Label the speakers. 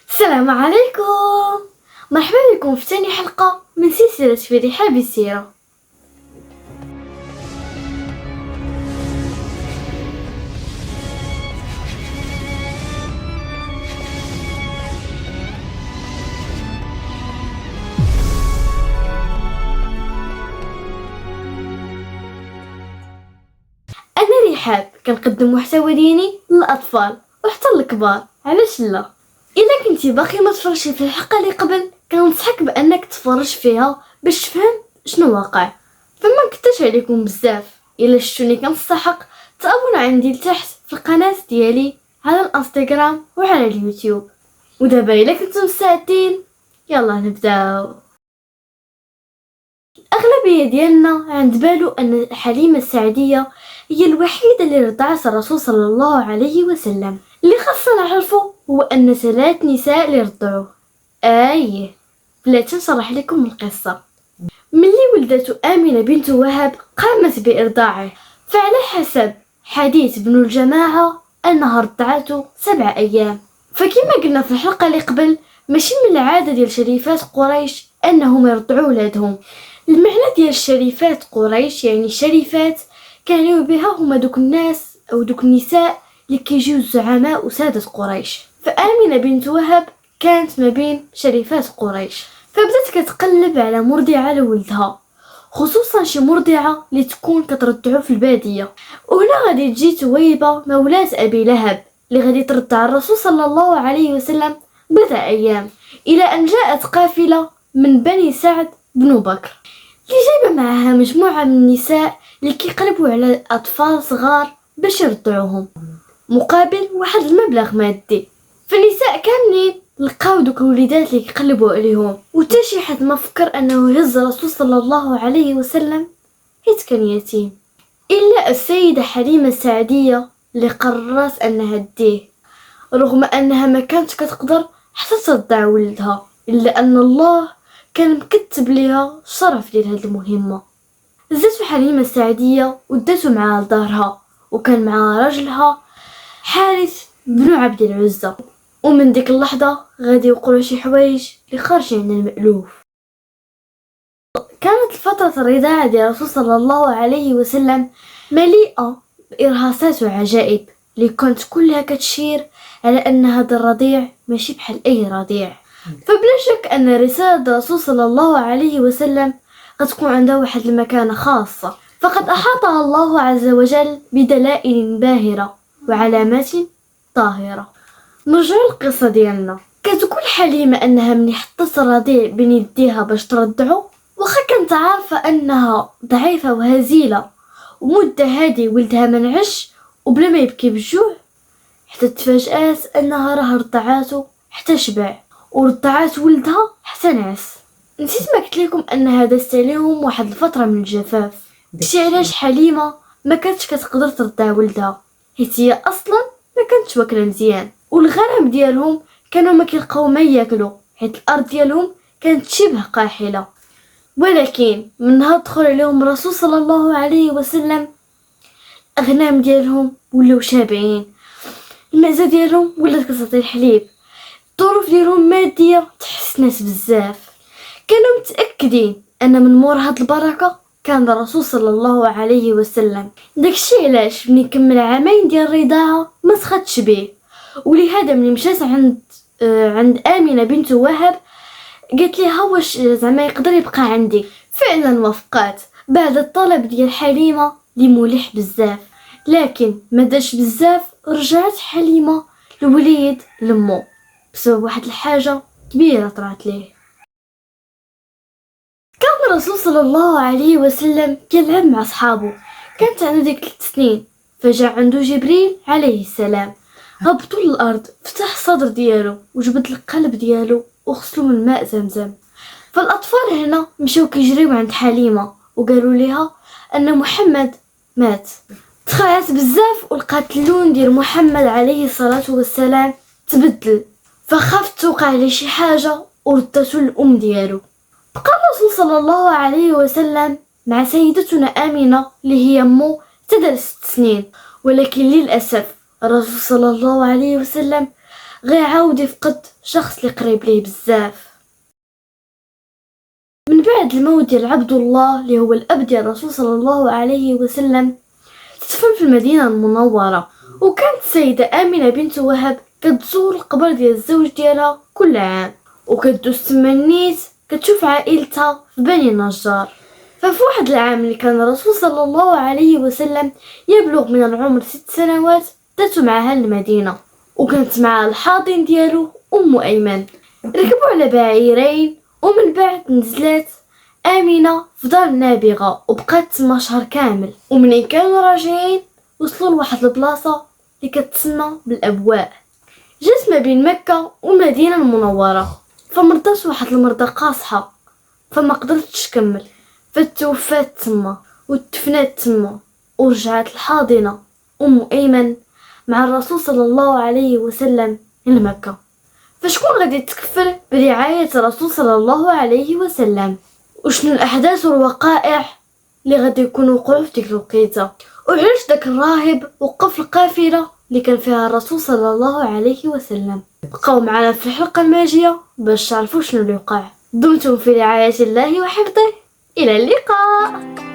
Speaker 1: السلام عليكم. مرحبا بكم في ثاني حلقة من سلسلة في رحاب السيرة. أنا رحاب كنقدم محتوى ديني للأطفال وحتى الكبار، علاش لا؟ إلا كنتي باقي ما تفرجتي في الحلقة اللي قبل كننصحك بأنك تفرج فيها باش تفهم شنو واقع، فما نكترش عليكم بزاف. إلا شفتوني كنستحق تابونوا عندي لتحت في القناة ديالي على الانستغرام وعلى اليوتيوب. ودابا إلا كنتم مستعدين يلا نبداو. الأغلبية ديالنا عند بالو أن حليمة السعدية هي الوحيدة اللي رضعت الرسول صلى الله عليه وسلم. اللي خاصنا نعرفه هو أن 3 نساء اللي رضعوه. بلاتي نشرح لكم القصة. ملي ولدت آمنة بنت وهب قامت بإرضاعه، فعلى حسب حديث ابن الجماعة أنها رضعته 7 أيام. فكما قلنا في الحلقة اللي قبل، ماشي من العادة ديال شريفات قريش أنهم يرضعوا ولادهم. المعنى ديال شريفات قريش يعني الشريفات كانوا بها هما دوك الناس أو دوك النساء اللي كيجيو الزعماء وسادة قريش. فآمنة بنت وهب كانت ما بين شريفات قريش، فبدات كتقلب على مرضعة لولدها، خصوصا شي مرضعة اللي تكون كترضعو في البادية. وهنا غادي تجي تويبة مولاة أبي لهب اللي غادي ترضع الرسول صلى الله عليه وسلم بضع أيام، إلى أن جاءت قافلة من بني سعد بن بكر اللي جايبة معها مجموعة من النساء اللي كيقلبوا على أطفال صغار باش يرضعوهم مقابل واحد المبلغ مادي. فالنساء كاملين لقاو دوك الوليدات اللي كيقلبوا عليهم، وتا شي حد ما فكر انه يهز الرسول صلى الله عليه وسلم حيت كان يتيم، الا السيدة حليمة السعدية اللي قررت انها تديه رغم انها ما كانت كتقدر حتى ترضع ولدها، الا ان الله كان مكتب ليها الشرف ديال هذه المهمة. زاتو حليمة السعدية وداتو معها لدارها، وكان معها رجلها حارث بن عبد العزة. ومن ديك اللحظة غادي يوقعوا شي حوايج اللي خارجين عن المألوف. كانت فترة الرضاعة ديال الرسول صلى الله عليه وسلم مليئة بإرهاصات وعجائب اللي كانت كلها كتشير على أن هذا الرضيع ماشي بحال أي رضيع. فبلا شك أن رسالة الرسول صلى الله عليه وسلم غتكون عندها واحد المكانة خاصة، فقد أحاطها الله عز وجل بدلائل باهرة وعلامات طاهرة. نرجع للقصة ديالنا. كتقول حليمة أنها مني حطت الرضيع بين يديها باش ترضعو، وخا كانت عارفة أنها ضعيفة وهزيلة ومدة هادي ولدها منعش وبلا ما يبكي بالجوع، حتى تفاجأت أنها راه رضعاتو حتى شبع ورضعات ولدها حتى نعس. نسيت ما قلت لكم أنها دازت عليهم واحد الفترة من الجفاف، داكشي علاش حليمة ما كانتش كتقدر ترضع ولدها حيت هي أصلا ما كانتش واكله مزيان، والغنم ديالهم كانوا ما كيلقاو ما ياكلوا حيت الارض ديالهم كانت شبه قاحله. ولكن من نهار دخل عليهم الرسول صلى الله عليه وسلم الاغنام ديالهم ولاو شابعين، المعزه ديالهم ولات كتعطي الحليب، الظروف ديالهم ماديه تحسنت بزاف. كانوا متاكدين ان من مور هاد البركه كان الرسول صلى الله عليه وسلم. داكشي علاش ملي كمل 2 عام ديال الرضاعه ما سخطش بيه، ولهذا ملي مشات عند آمنة بنت وهب قالت لها واش زعما يقدر يبقى عندي. فعلا وافقات بعد الطلب ديال حليمة اللي ملح بزاف، لكن ما داش بزاف رجعت حليمة الوليد لمو بسبب واحد الحاجة كبيرة طرات ليه. كان الرسول صلى الله عليه وسلم كيلعب مع صحابه، كانت عنده ديك 3 سنين، فجاء عنده جبريل عليه السلام، هبطوا للأرض، فتح الصدر ديالو وجبد القلب ديالو وغسلوا من ماء زمزم. فالأطفال هنا مشاو كيجريو عند حليمة وقالوا لها أن محمد مات. تخاعت بزاف ولقات اللون ديال محمد عليه الصلاة والسلام تبدل، فخافت توقع ليه شي حاجة وردته للأم ديالو. بقى الرسول صلى الله عليه وسلم مع سيدتنا آمنة اللي هي أمه تدر 6 سنين، ولكن للأسف الرسول صلى الله عليه وسلم غيعاود يفقد شخص اللي قريب ليه بزاف. من بعد الموت ديال عبد الله اللي هو الاب ديال الرسول صلى الله عليه وسلم تدفن في المدينه المنوره، وكانت السيده امينه بنت وهب كتزور القبر ديال الزوج ديالها كل عام، وكدوز تما النيت كتشوف عائلتها في بني النجار. ففي واحد العام اللي كان الرسول صلى الله عليه وسلم يبلغ من العمر 6 سنوات داتو معها المدينه، وكانت معها الحاضن ديالو ام ايمن. ركبوا على بعيرين، ومن بعد نزلت امينه في دار النابغه وبقات تما شهر كامل. ومنين كانوا راجعين وصلوا لواحد البلاصه اللي كتسمى بالابواء، جات ما بين مكه والمدينه المنوره. فمرضات واحد المرضى قاصحه، فما قدرتش تكمل، فتوفات تما وتفنات تما، ورجعت الحاضنه ام ايمن مع الرسول صلى الله عليه وسلم لمكه. فشكون غادي تكفل برعايه الرسول صلى الله عليه وسلم؟ وشنو الاحداث والوقائع اللي غادي يكونوا وقعوا في ديك الوقيته؟ وعلاش داك الراهب وقف القافله اللي كان فيها الرسول صلى الله عليه وسلم؟ بقاو معنا في الحلقه الماجيه باش تعرفوا شنو اللي وقع. دمتم في رعايه الله وحفظه، الى اللقاء.